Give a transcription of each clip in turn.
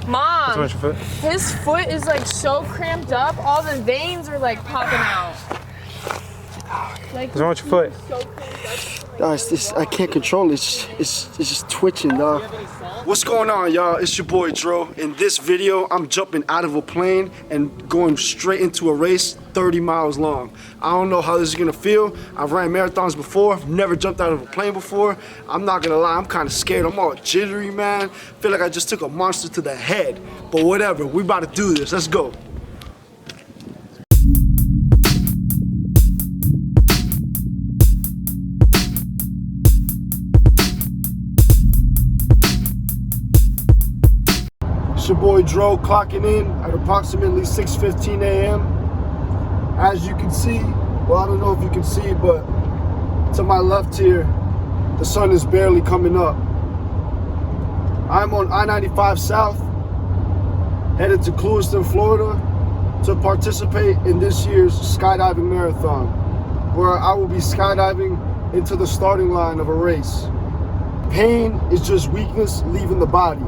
Mom, What's wrong with your foot? his foot is like so cramped up. All the veins are like popping out. Like, What's wrong with your foot? so cramped up. Guys, I can't control it. It's just twitching, dog. What's going on, y'all? It's your boy Dro. In this video, I'm jumping out of a plane and going straight into a race 30 miles long. I don't know how this is gonna feel. I've ran marathons before. I've never jumped out of a plane before. I'm not gonna lie, I'm kind of scared. I'm all jittery, man. Feel like I just took a monster to the head. But whatever, we about to do this. Let's go. It's your boy Dro clocking in at approximately 6:15 a.m. As you can see, well, I don't know if you can see, but to my left here, the sun is barely coming up. I'm on I-95 South, headed to Clewiston, Florida, to participate in this year's Skydiving Marathon, where I will be skydiving into the starting line of a race. Pain is just weakness leaving the body.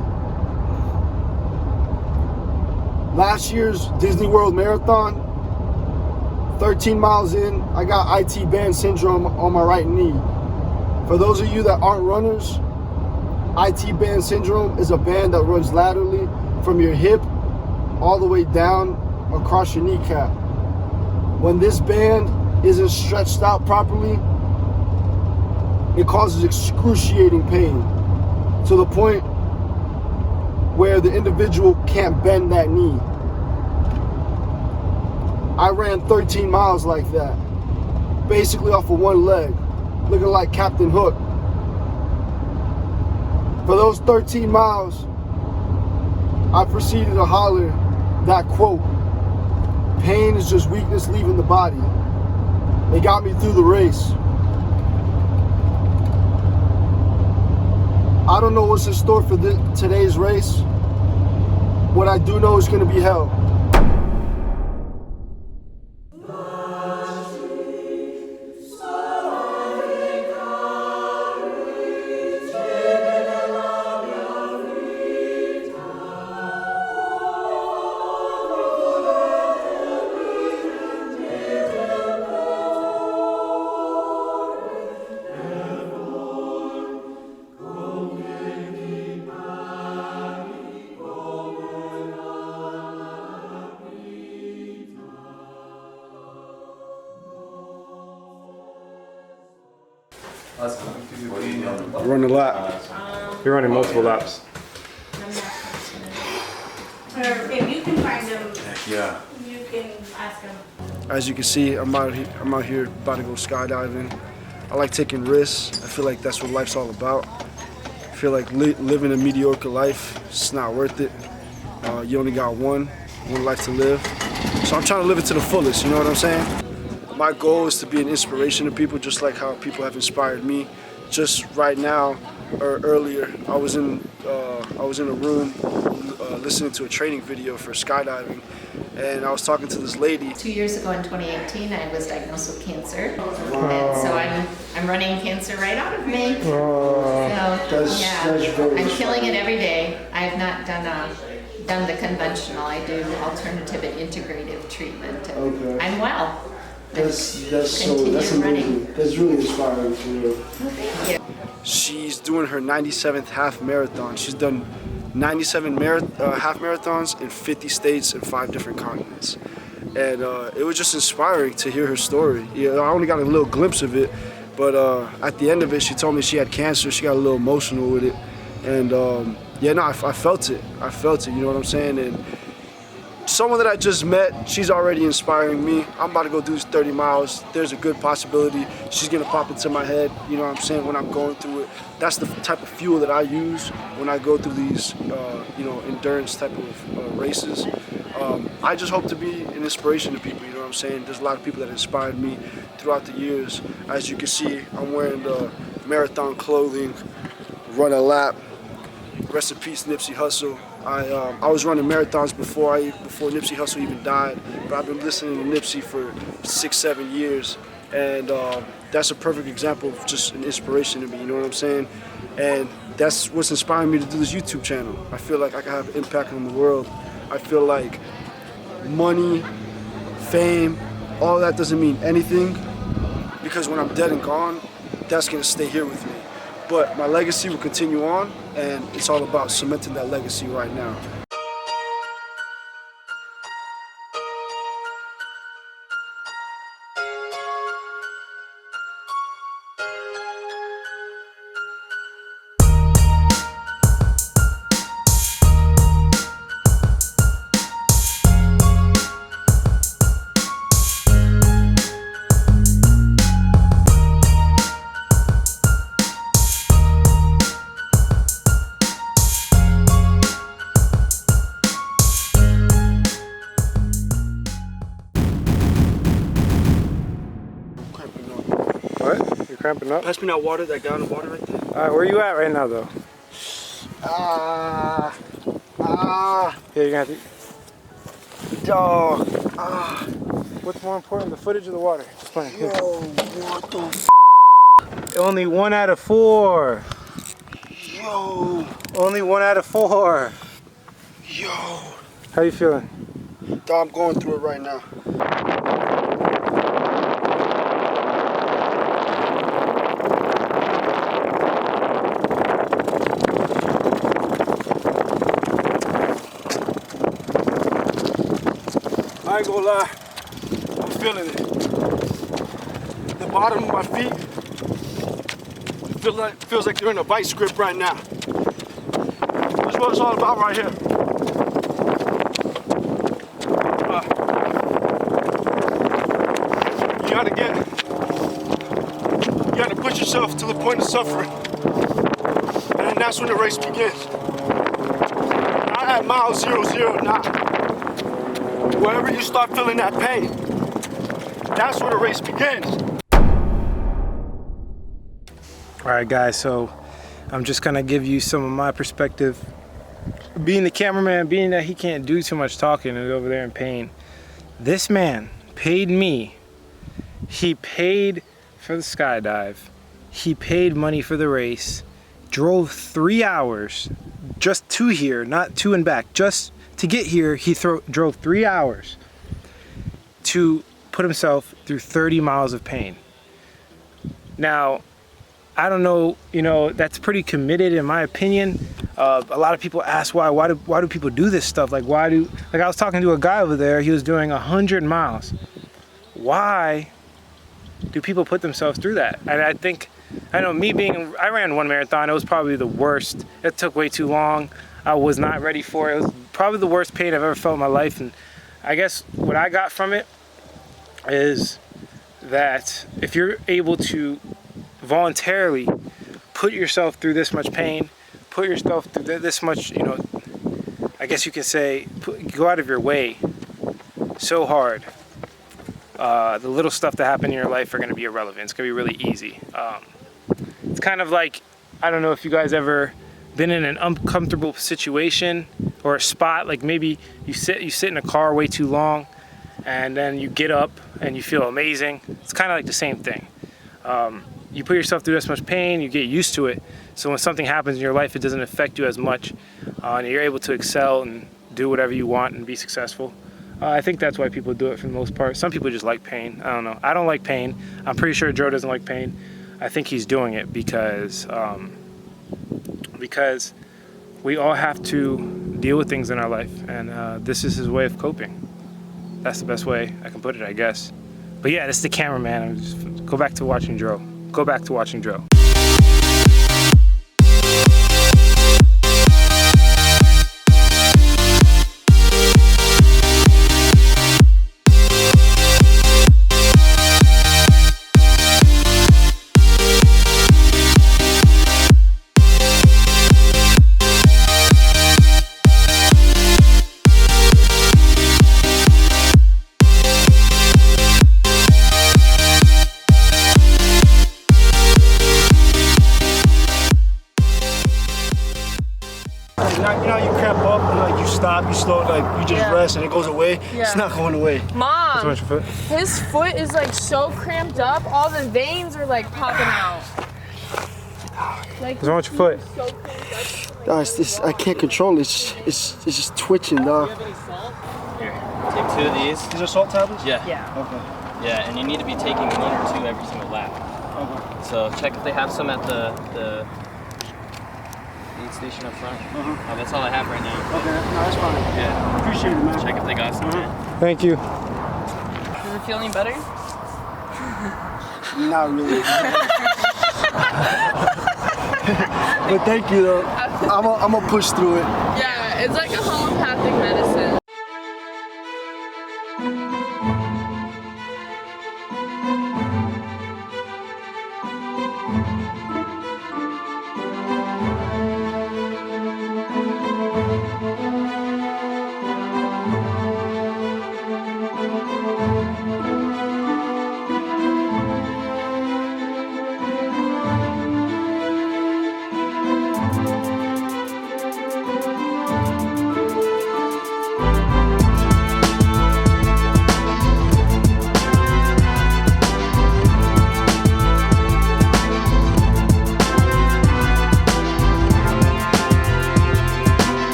Last year's Disney World Marathon, 13 miles in, I got IT band syndrome on my right knee. For those of you that aren't runners, IT band syndrome is a band that runs laterally from your hip all the way down across your kneecap. When this band isn't stretched out properly, it causes excruciating pain to the point where the individual can't bend that knee. I ran 13 miles like that, basically off of one leg, looking like Captain Hook. For those 13 miles, I proceeded to holler that quote, "Pain is just weakness leaving the body." It got me through the race. I don't know what's in store for today's race. What I do know is going to be hell. Run a lap. You're running multiple laps. Or if you can find them, Yeah. you can ask them. As you can see, I'm out here about to go skydiving. I like taking risks. I feel like that's what life's all about. I feel like living a mediocre life, it's not worth it. You only got one life to live. So I'm trying to live it to the fullest, you know what I'm saying? My goal is to be an inspiration to people, just like how people have inspired me. Just right now, or earlier, I was in a room listening to a training video for skydiving, and I was talking to this lady. 2 years ago in 2018, I was diagnosed with cancer, and so I'm running cancer right out of me. That's very I'm killing it every day. I have not done the conventional. I do alternative and integrative treatment. Okay. I'm well. That's Continue running. amazing. That's really inspiring for me. Well, thank you. She's doing her 97th half marathon. She's done 97 half marathons in 50 states and 5 different continents. And it was just inspiring to hear her story. I only got a little glimpse of it, but at the end of it, she told me she had cancer. She got a little emotional with it. And I felt it. You know what I'm saying? And someone that I just met, she's already inspiring me. I'm about to go do this 30 miles. There's a good possibility she's gonna pop into my head, you know what I'm saying, when I'm going through it. That's the type of fuel that I use when I go through these, endurance type of races. I just hope to be an inspiration to people, you know what I'm saying? There's a lot of people that inspired me throughout the years. As you can see, I'm wearing the marathon clothing, run a lap. Rest in peace, Nipsey Hussle. I was running marathons before Nipsey Hussle even died, but I've been listening to Nipsey for 6-7 years, And that's a perfect example of just an inspiration to me, you know what I'm saying? And that's what's inspiring me to do this YouTube channel. I feel like I can have an impact on the world. I feel like money, fame, all that doesn't mean anything, because when I'm dead and gone, that's gonna stay here with me. But my legacy will continue on, and it's all about cementing that legacy right now. What? You're cramping up? Pass me that water, that gallon of water right there. Alright, where you at right now though? Yeah, you're gonna have to. What's more important, the footage or the water? Just playing. Yo, what the f? Only 1 out of 4. Yo, Only 1 out of 4. yo. How you feeling? I'm going through it right now. I ain't gonna lie, I'm feeling it. The bottom of my feet feels like they're in a vice grip right now. That's what it's all about right here. You gotta push yourself to the point of suffering, and then that's when the race begins. I'm at mile 009. Wherever you start feeling that pain, that's where the race begins. All right, guys, so I'm just gonna give you some of my perspective. Being the cameraman, being that he can't do too much talking and is over there in pain, this man paid me. He paid for the skydive. He paid money for the race. Drove 3 hours just to here, not to and back, just to get here. He drove 3 hours to put himself through 30 miles of pain. Now, I don't know, you know, that's pretty committed in my opinion. A lot of people ask why do people do this stuff? Like I was talking to a guy over there, he was doing 100 miles. Why do people put themselves through that? And I ran one marathon, it was probably the worst. It took way too long. I was not ready for it. It was probably the worst pain I've ever felt in my life. And I guess what I got from it is that if you're able to voluntarily put yourself through this much pain, put yourself through this much, you know, I guess you could say, go out of your way so hard, the little stuff that happen in your life are going to be irrelevant. It's going to be really easy. It's kind of like, I don't know if you guys ever been in an uncomfortable situation or a spot, like maybe you sit in a car way too long and then you get up and you feel amazing. It's kind of like the same thing. You put yourself through this much pain, you get used to it, so when something happens in your life, it doesn't affect you as much, and you're able to excel and do whatever you want and be successful. I think that's why people do it for the most part. Some people just like pain. I don't know. I don't like pain. I'm pretty sure Joe doesn't like pain. I think he's doing it because we all have to deal with things in our life, and this is his way of coping. That's the best way I can put it, I guess. But yeah, this is the cameraman. Go back to watching Joe. Go back to watching Joe. stop, you slow, like you just rest and it goes away. Yeah. It's not going away. Mom, What's your foot? his foot is like so cramped up. All the veins are like popping out. Like, What's wrong with your foot? so cramped up. Guys, this I can't control it. It's just twitching, dog. Here, take 2 of these. These are salt tablets? Yeah. Yeah. Okay. Yeah, and you need to be taking 1 or 2 every single lap. Okay. So check if they have some at the aid station up front. That's all I have right now. Okay, no, that's fine. Yeah. Appreciate it, man. Check if they got some. Thank you. Does it feel any better? Not really. But thank you, though. I'm gonna push through it. Yeah, it's like a homeopathic medicine.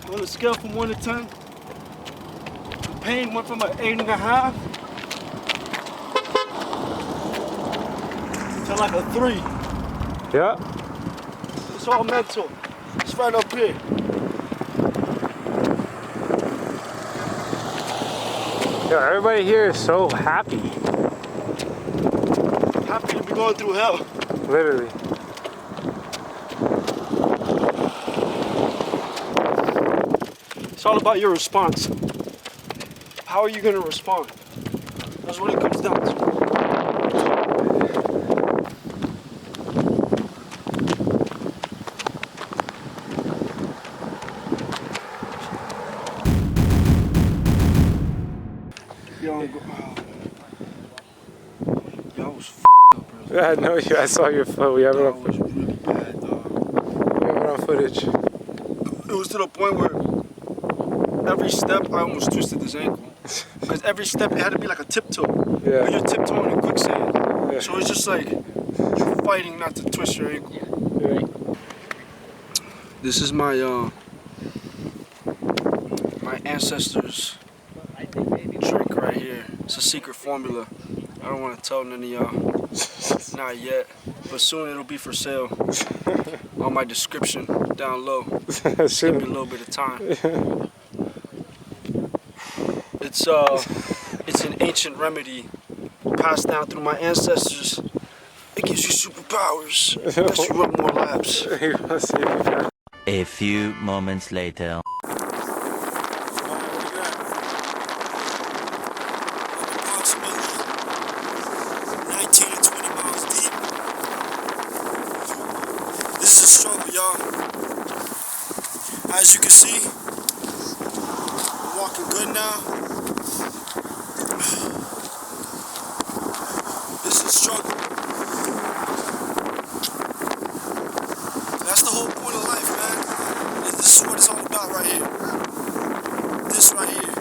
On a scale from 1 to 10, the pain went from an 8.5 to like a 3. Yeah. It's all mental. It's right up here. Yeah, everybody here is so happy. Happy to be going through hell. Literally. It's all about your response. How are you going to respond? That's what it comes down to. Yo, I was up, bro. Yeah, I know you. I saw your foot. We have it That on was footage. really bad, dog. We have it on footage. It was to the point where every step I almost twisted this ankle. Because every step it had to be like a tiptoe. Yeah. But you're tiptoeing in quicksand. Yeah. So it's just like you're fighting not to twist your ankle. Yeah. This is my my ancestors' drink right here. It's a secret formula. I don't want to tell none of y'all. Not yet. But soon it'll be for sale. On my description down low. Give me a little bit of time. It's an ancient remedy passed down through my ancestors. It gives you superpowers. Unless you run more laps. A few moments later. Approximately 19 to 20 miles deep. This is a struggle, y'all. As you can see, I'm walking good now. This is a struggle. That's the whole point of life, man. This is what it's all about right here. This right here.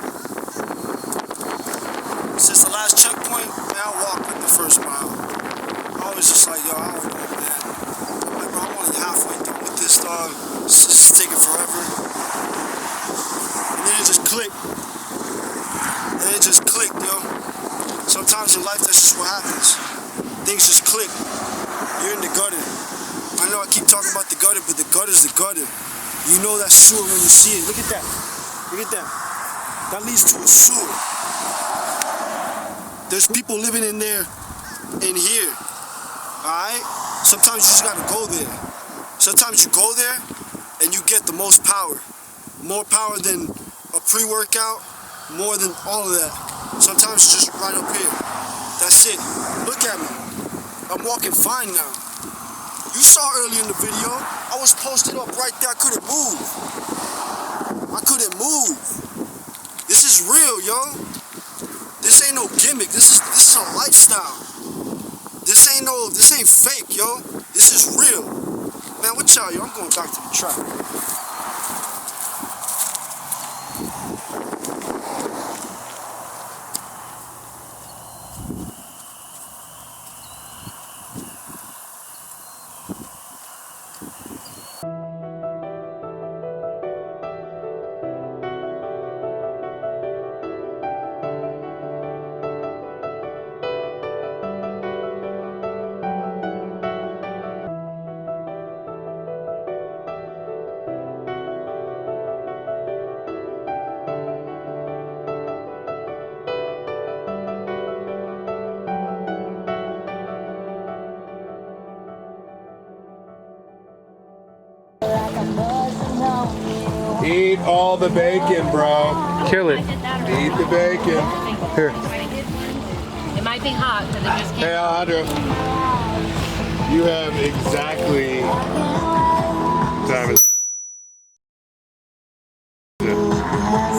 Since the last checkpoint, man, I walked like the first mile. I was just like, yo, I don't know, man. I'm like, bro, I'm only halfway done with this, dog. This is taking forever. And then it just clicked. And it just clicked, yo. Sometimes in life, that's just what happens. Things just click. You're in the gutter. I know I keep talking about the gutter, but the gutter's the gutter. You know that sewer when you see it. Look at that. Look at that. That leads to a sewer. There's people living in there, in here. Alright? Sometimes you just gotta go there. Sometimes you go there and you get the most power. More power than a pre-workout, more than all of that. Sometimes it's just right up here. That's it. Look at me. I'm walking fine now. You saw earlier in the video, I was posted up right there. I couldn't move. I couldn't yo. This ain't no gimmick. This is a lifestyle. This ain't fake, yo. This is real. Man, what y'all, yo? I'm going back to the track. Eat all the bacon, bro. Kill it. Eat the bacon. Here. It might be hot, but it just Hey, Alejandro. You have exactly time is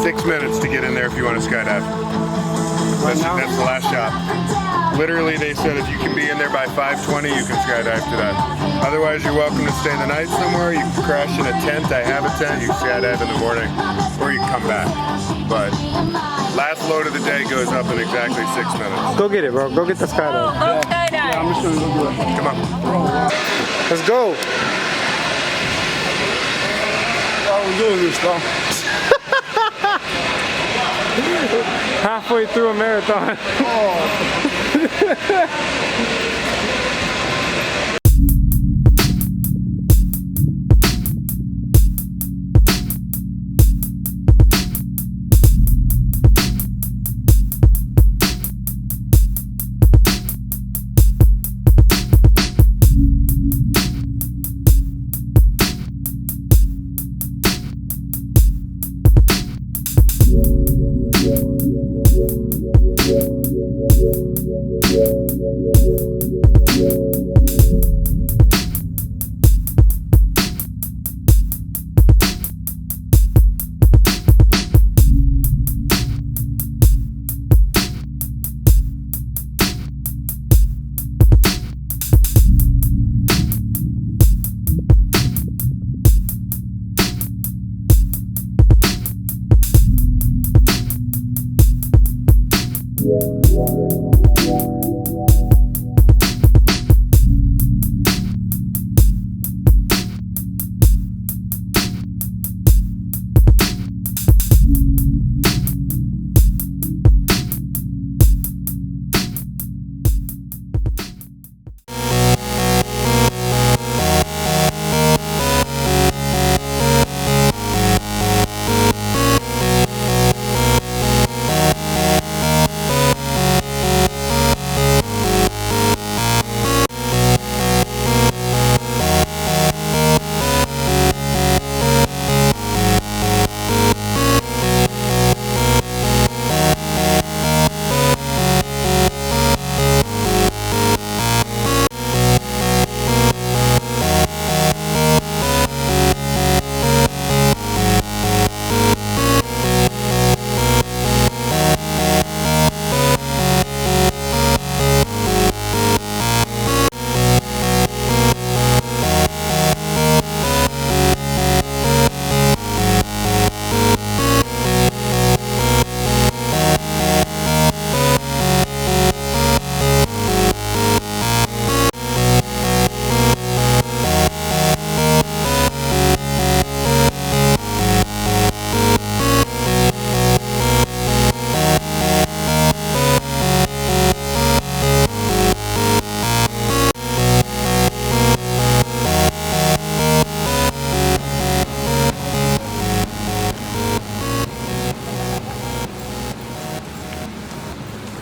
6 minutes to get in there if you want to skydive. That's the last shot. Literally, they said if you can be in there by 5:20, you can skydive today. Otherwise, you're welcome to stay the night somewhere. You can crash in a tent. I have a tent. You can skydive in the morning, or you can come back. But last load of the day goes up in exactly 6 minutes. Go get it, bro. Go get the skydive. Yeah, I'm just gonna go do it. Come on. Let's go. How we doing this, though? Halfway through a marathon.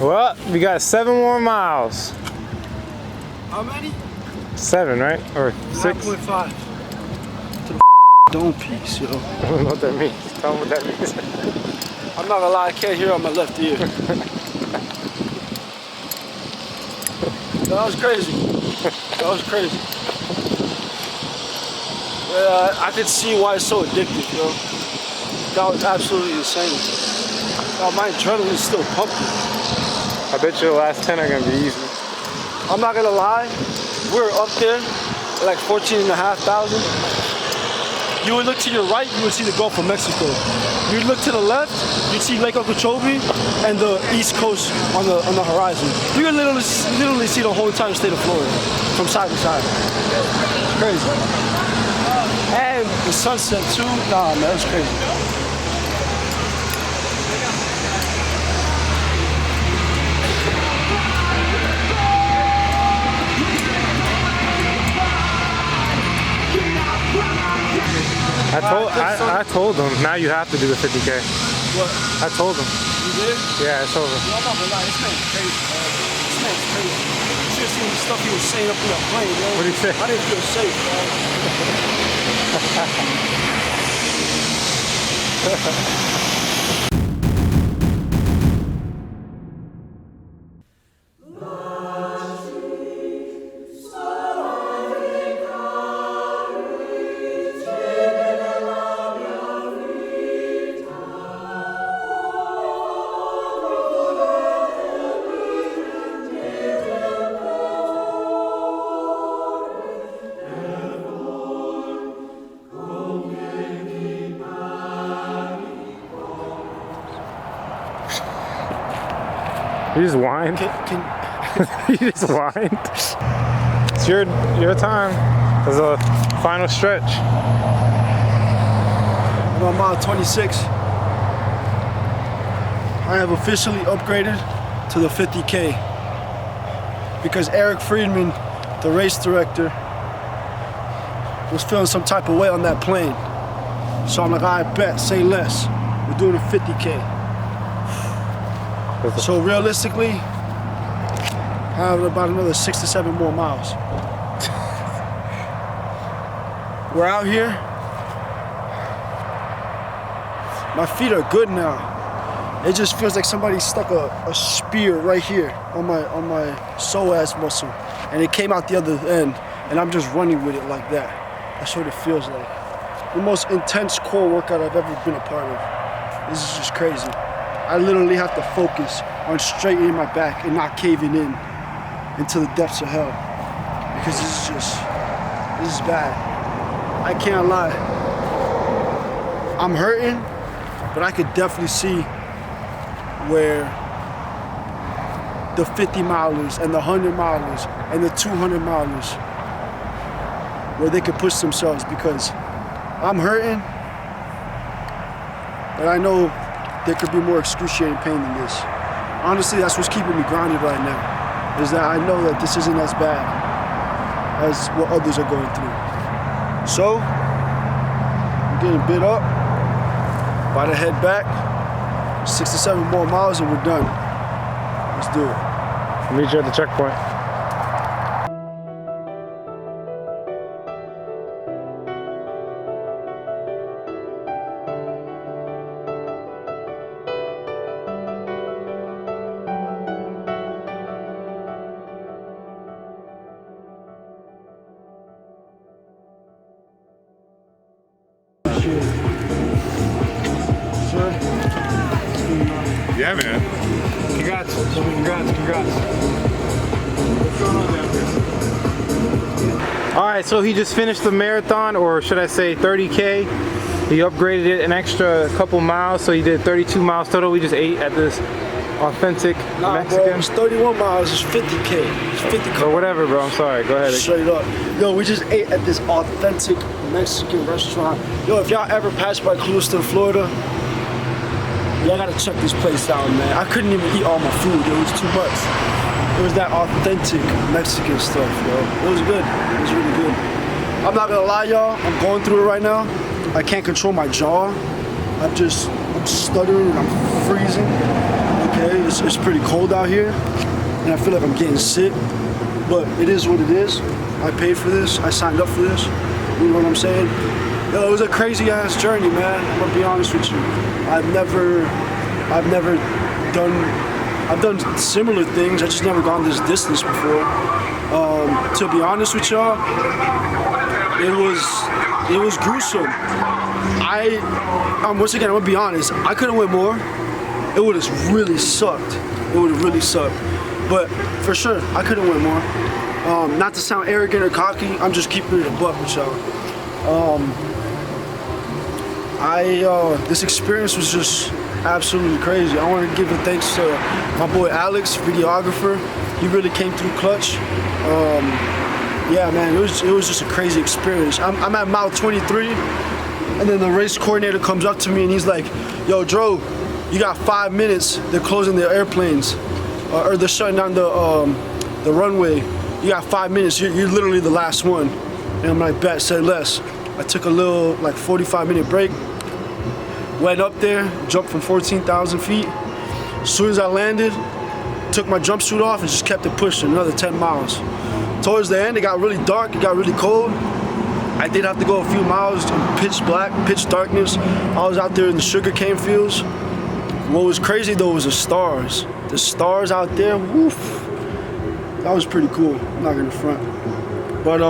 Well, we got 7 more miles. How many? 7, right? Or 6? 9.5. To the dome piece, yo. I don't know what that means. Tell me what that means. I'm not gonna lie, I can't hear on my left ear. That was crazy. That was crazy. I could see why it's so addictive, yo. That was absolutely insane. my adrenaline's still pumping. I bet you the last 10 are gonna be easy. I'm not gonna lie, we're up there at like 14,500. You would look to your right, you would see the Gulf of Mexico. You would look to the left, you'd see Lake Okeechobee and the East Coast on the horizon. You can literally see the whole entire state of Florida from side to side. It's crazy. And the sunset too. Nah, man, that's crazy. I told them, now you have to do the 50K. What? I told them. You did? Yeah, I told them. Yo, I'm not gonna lie, this man's crazy, man. This man's crazy. You should have seen the stuff he was saying up in that plane, man. What did he say? I didn't feel safe, man. You just whined. You just whined. It's your time. There's a final stretch. I'm on mile 26. I have officially upgraded to the 50K because Eric Friedman, the race director, was feeling some type of way on that plane. So I'm like, I bet, say less. We're doing a 50K. So realistically, I have about another 6 to 7 more miles. We're out here. My feet are good now. It just feels like somebody stuck a spear right here on my psoas muscle, and it came out the other end, and I'm just running with it like that. That's what it feels like. The most intense core workout I've ever been a part of. This is just crazy. I literally have to focus on straightening my back and not caving in into the depths of hell, because this is bad. I can't lie. I'm hurting, but I could definitely see where the 50 milers and the 100 milers and the 200 milers, where they could push themselves, because I'm hurting, but I know there could be more excruciating pain than this. Honestly, that's what's keeping me grounded right now, is that I know that this isn't as bad as what others are going through. So, I'm getting bit up, about to head back, 6 to 7 more miles and we're done. Let's do it. I'll meet you at the checkpoint. Yeah, man. Congrats. Congrats. What's going on down here? All right, so he just finished the marathon, or should I say 30K. He upgraded it an extra couple miles, so he did 32 miles total. We just ate at this authentic Mexican. Bro, it's 31 miles, it's 50K. It's 50K. Or whatever, bro. I'm sorry. Go ahead. Straight up. Yo, we just ate at this authentic Mexican restaurant. Yo, if y'all ever pass by Clewiston, Florida, y'all gotta check this place out, man. I couldn't even eat all my food. It was too much. It was that authentic Mexican stuff, yo. It was good. It was really good. I'm not gonna lie, y'all. I'm going through it right now. I can't control my jaw. I'm stuttering and I'm freezing. Okay, it's pretty cold out here, and I feel like I'm getting sick. But it is what it is. I paid for this. I signed up for this. You know what I'm saying? Yo, it was a crazy ass journey, man. I'm gonna be honest with you. I've done similar things. I just never gone this distance before. To be honest with y'all, it was gruesome. Once again, I'm gonna be honest. I could have went more. it would have really sucked. It would have really sucked. But for sure, I could have went more. Not to sound arrogant or cocky, I'm just keeping it a buck with y'all. This experience was just absolutely crazy. I want to give a thanks to my boy Alex, videographer. He really came through clutch. Yeah, man, it was just a crazy experience. I'm at mile 23, and then the race coordinator comes up to me and he's like, "Yo, Dro, you got 5 minutes. They're closing the airplanes, or they're shutting down the runway. You got 5 minutes. You're literally the last one." And I'm like, "Bet, say less." I took a little 45-minute break. Went up there, jumped from 14,000 feet. As soon as I landed, took my jumpsuit off and just kept it pushing another 10 miles. Towards the end, it got really dark, it got really cold. I did have to go a few miles in pitch black, pitch darkness. I was out there in the sugarcane fields. What was crazy though was the stars. The stars out there, woof. That was pretty cool, I'm not gonna front. But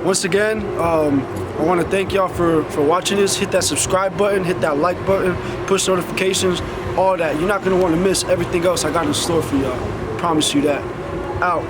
once again, I want to thank y'all for watching this. Hit that subscribe button, hit that like button, push notifications, all that. You're not gonna want to miss everything else I got in store for y'all. Promise you that. Out.